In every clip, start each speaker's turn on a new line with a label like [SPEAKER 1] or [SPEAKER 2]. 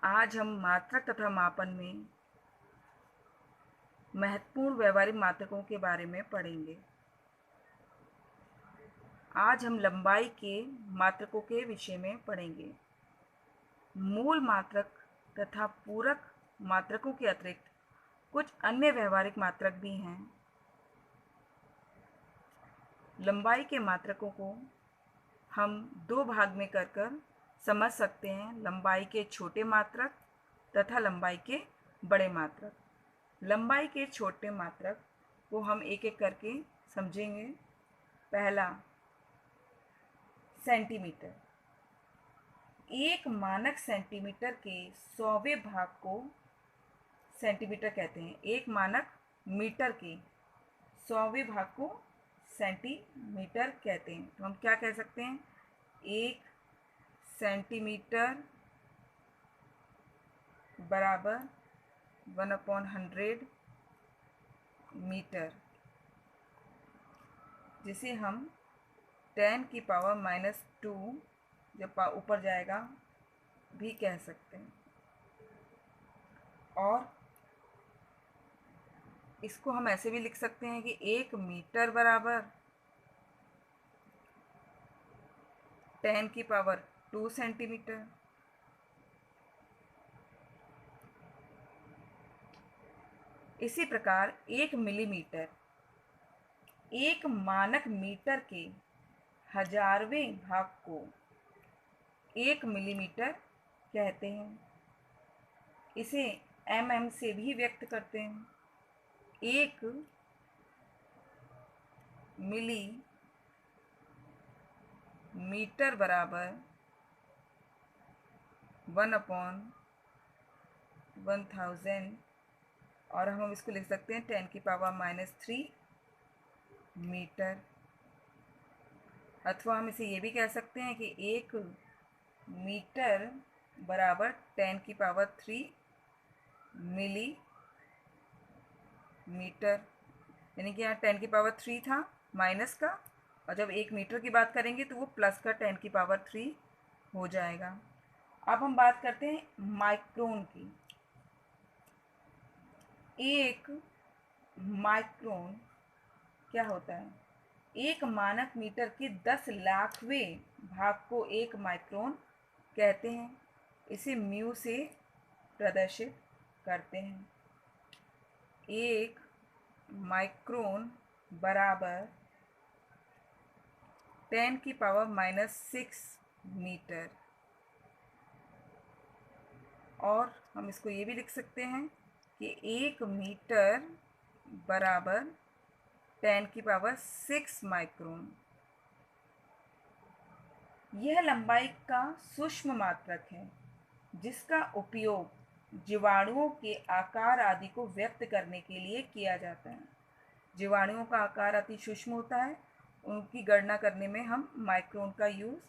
[SPEAKER 1] आज हम मात्रक तथा मापन में महत्वपूर्ण व्यवहारिक मात्रकों के बारे में पढ़ेंगे। आज हम लंबाई के मात्रकों के विषय में पढ़ेंगे। मूल मात्रक तथा पूरक मात्रकों के अतिरिक्त कुछ अन्य व्यवहारिक मात्रक भी हैं। लंबाई के मात्रकों को हम दो भाग में कर समझ सकते हैं, लंबाई के छोटे मात्रक तथा लंबाई के बड़े मात्रक। लंबाई के छोटे मात्रक को हम एक एक करके समझेंगे। पहला, सेंटीमीटर। एक मानक सेंटीमीटर के 100वें भाग को सेंटीमीटर कहते हैं। एक मानक मीटर के 100वें भाग को सेंटीमीटर कहते हैं। तो हम क्या कह सकते हैं? एक सेंटीमीटर बराबर 1/100 मीटर, जिसे हम 10⁻⁻2 जब ऊपर जाएगा भी कह सकते हैं। और इसको हम ऐसे भी लिख सकते हैं कि 1 मीटर बराबर 10⁻2 सेंटीमीटर। इसी प्रकार 1 मिलीमीटर एक मानक मीटर के 1000वें भाग को 1 मिलीमीटर कहते हैं। इसे mm से भी व्यक्त करते हैं। 1 मिलीमीटर बराबर 1/1000, और हम इसको लिख सकते हैं 10⁻³ मीटर। अथवा हम इसे ये भी कह सकते हैं कि 1 मीटर बराबर 10⁻³ मिलीमीटर। यानी कि यहाँ 10⁻³ था माइनस का, और जब 1 मीटर की बात करेंगे तो वो प्लस का 10⁻³ हो जाएगा। अब हम बात करते हैं माइक्रोन की। एक माइक्रोन क्या होता है? एक मानक मीटर के 10 लाखवें भाग को 1 माइक्रोन कहते हैं। इसे म्यू से प्रदर्शित करते हैं। 1 माइक्रोन बराबर 10⁻⁻6 मीटर। और हम इसको ये भी लिख सकते हैं कि 1 मीटर बराबर 10⁻6 माइक्रोन। यह लंबाई का सूक्ष्म मात्रक है, जिसका उपयोग जीवाणुओं के आकार आदि को व्यक्त करने के लिए किया जाता है। जीवाणुओं का आकार अति सूक्ष्म होता है, उनकी गणना करने में हम माइक्रोन का यूज़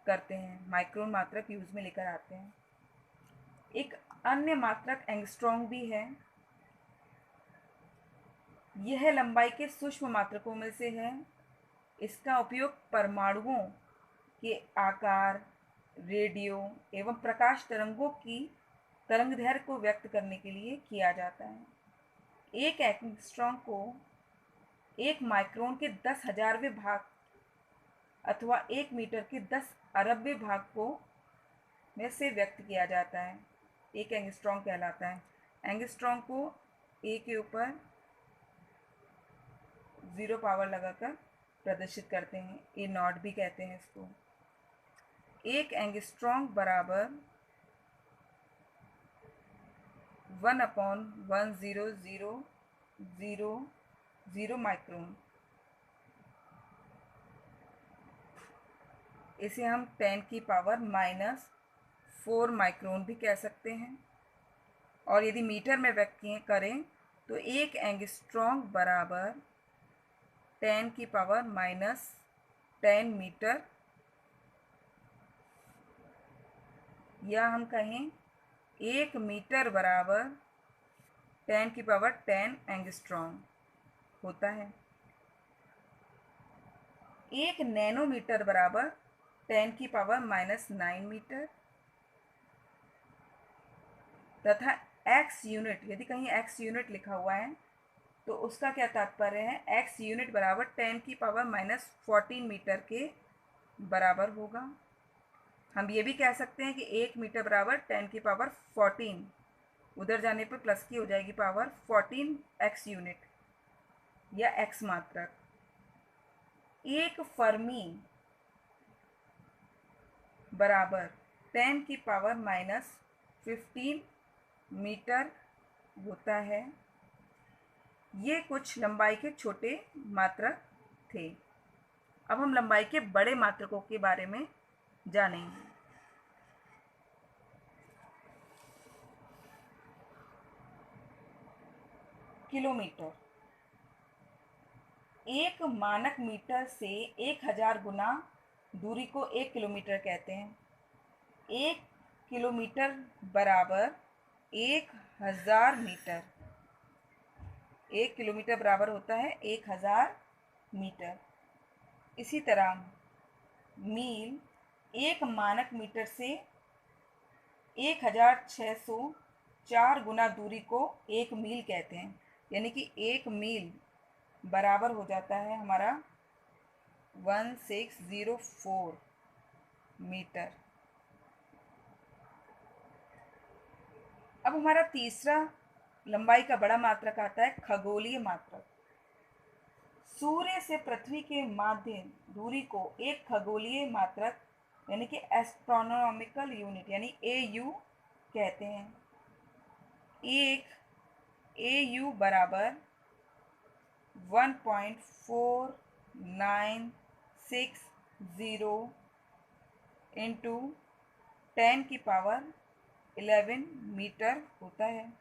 [SPEAKER 1] करते हैं, माइक्रोन मात्रक यूज़ में लेकर आते हैं। एक अन्य मात्रक एंगस्ट्रॉम भी है। यह लंबाई के सूक्ष्म मात्रकों में से है। इसका उपयोग परमाणुओं के आकार, रेडियो एवं प्रकाश तरंगों की तरंगदैर्घ्य को व्यक्त करने के लिए किया जाता है। एक एंगस्ट्रॉम को 1 माइक्रोन के 10,000वें भाग अथवा 1 मीटर के 10 अरबवें भाग को में से व्यक्त किया जाता है। एक एंगस्ट्रॉम कहलाता है। एंगस्ट्रॉम को ए के ऊपर 0 पावर लगाकर प्रदर्शित करते हैं। ए नॉट भी कहते हैं इसको। एक एंगस्ट्रॉम बराबर 1/100000 माइक्रोन। इसे हम 10⁻⁻4 माइक्रोन भी कह सकते हैं। और यदि मीटर में व्यक्त करें तो एक एंगस्ट्रॉम बराबर 10⁻⁻10 मीटर, या हम कहें 1 मीटर बराबर 10⁻10 एंगस्ट्रॉम होता है। 1 नैनोमीटर बराबर 10⁻⁻9 मीटर। तथा एक्स यूनिट, यदि कहीं एक्स यूनिट लिखा हुआ है तो उसका क्या तात्पर्य है, एक्स यूनिट बराबर 10⁻⁻14 मीटर के बराबर होगा। हम ये भी कह सकते हैं कि 1 मीटर बराबर 10⁻14, उधर जाने पर प्लस की हो जाएगी पावर 14 एक्स यूनिट या एक्स मात्रक। एक फर्मी बराबर 10⁻⁻15 मीटर होता है। ये कुछ लंबाई के छोटे मात्रक थे। अब हम लंबाई के बड़े मात्रकों के बारे में जानेंगे। किलोमीटर। एक मानक मीटर से 1000 गुना दूरी को 1 किलोमीटर कहते हैं। 1 किलोमीटर बराबर 1000 मीटर। 1 किलोमीटर बराबर होता है 1000 मीटर। इसी तरह मील, एक मानक मीटर से 1604 गुना दूरी को 1 मील कहते हैं। यानी कि 1 मील बराबर हो जाता है हमारा 1604 मीटर। अब हमारा तीसरा लंबाई का बड़ा मात्रक आता है खगोलीय मात्रक। सूर्य से पृथ्वी के माध्य दूरी को एक खगोलीय मात्रक यानी कि एस्ट्रोनॉमिकल यूनिट यानी AU कहते हैं। एक AU बराबर 1.4960 इंटू 10⁻11 मीटर होता है।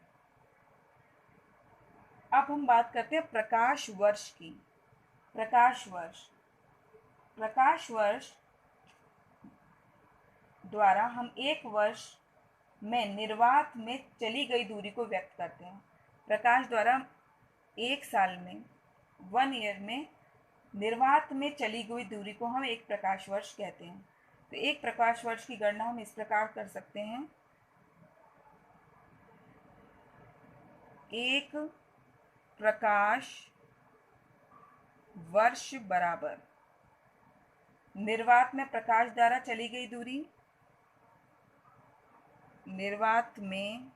[SPEAKER 1] अब हम बात करते हैं प्रकाश वर्ष की। प्रकाश वर्ष द्वारा हम एक वर्ष में निर्वात में चली गई दूरी को व्यक्त करते हैं। प्रकाश द्वारा एक साल में, 1 ईयर में निर्वात में चली गई दूरी को हम एक प्रकाश वर्ष कहते हैं। तो एक प्रकाश वर्ष की गणना हम इस प्रकार कर सकते हैं। एक प्रकाश वर्ष बराबर निर्वात में प्रकाश द्वारा चली गई दूरी, निर्वात में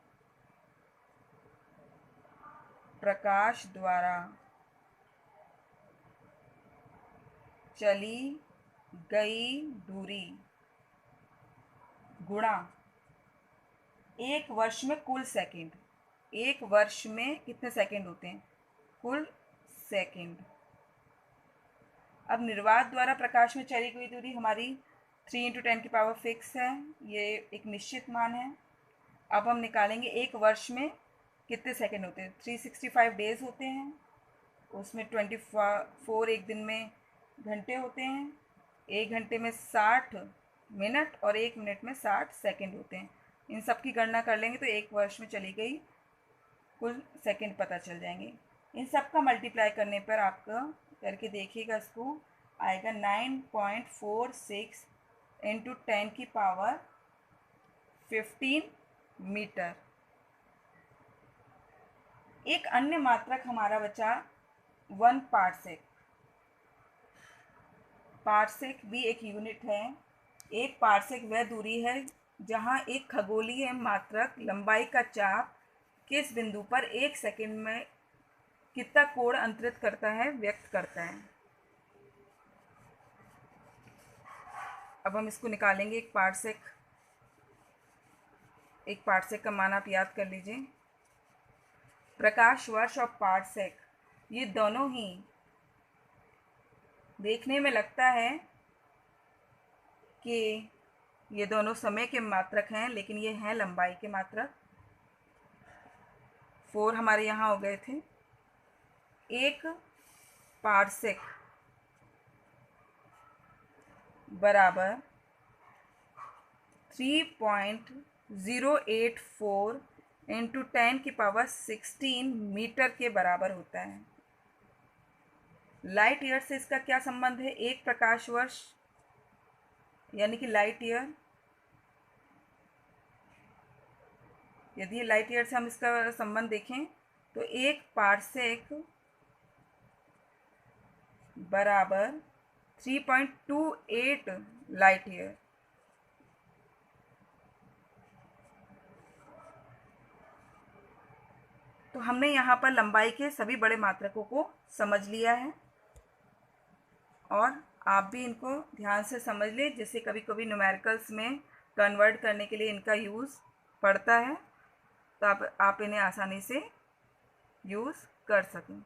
[SPEAKER 1] प्रकाश द्वारा चली गई दूरी गुणा एक वर्ष में कुल सेकंड। एक वर्ष में कितने सेकंड होते हैं? कुल सेकंड। अब निर्वात द्वारा प्रकाश में चली गई दूरी हमारी 3 × 10⁻6 है, ये एक निश्चित मान है। अब हम निकालेंगे एक वर्ष में कितने सेकंड होते हैं। 365 डेज होते हैं, उसमें 24 एक दिन में घंटे होते हैं। एक घंटे में 60 मिनट और एक मिनट में 60 सेकंड होते हैं। इन सब की गणना कर लेंगे तो एक वर्ष में चली गई कुल सेकंड पता चल जाएंगे। इन सब का मल्टीप्लाई करने पर आपका करके देखिएगा, इसको आएगा 9.46 इंटू 10⁻15 मीटर। एक अन्य मात्रक हमारा बचा 1 पार्सेक। पार्सेक भी एक यूनिट है। एक पार्सेक वह दूरी है जहाँ एक खगोलीय मात्रक लंबाई का चाप किस बिंदु पर 1 सेकंड में कितना कोण अंतरित करता है, व्यक्त करता है। अब हम इसको निकालेंगे। एक पार्सेक का मान आप याद कर लीजिए। प्रकाश वर्ष और पार्सेक ये दोनों ही देखने में लगता है कि ये दोनों समय के मात्रक हैं, लेकिन ये हैं लंबाई के मात्रक। 4 हमारे यहाँ हो गए थे। एक पार्सेक बराबर 3.084 इंटू 10⁻16 मीटर के बराबर होता है। लाइट ईयर से इसका क्या संबंध है? एक प्रकाश वर्ष यानी कि लाइट ईयर यदि लाइट ईयर से हम इसका संबंध देखें तो 1 पारसेक बराबर 3.28 लाइट ईयर। तो हमने यहाँ पर लंबाई के सभी बड़े मात्रकों को समझ लिया है, और आप भी इनको ध्यान से समझ लें, जैसे कभी कभी न्यूमेरिकल्स में कन्वर्ट करने के लिए इनका यूज़ पड़ता है, तो आप इन्हें आसानी से यूज़ कर सकें।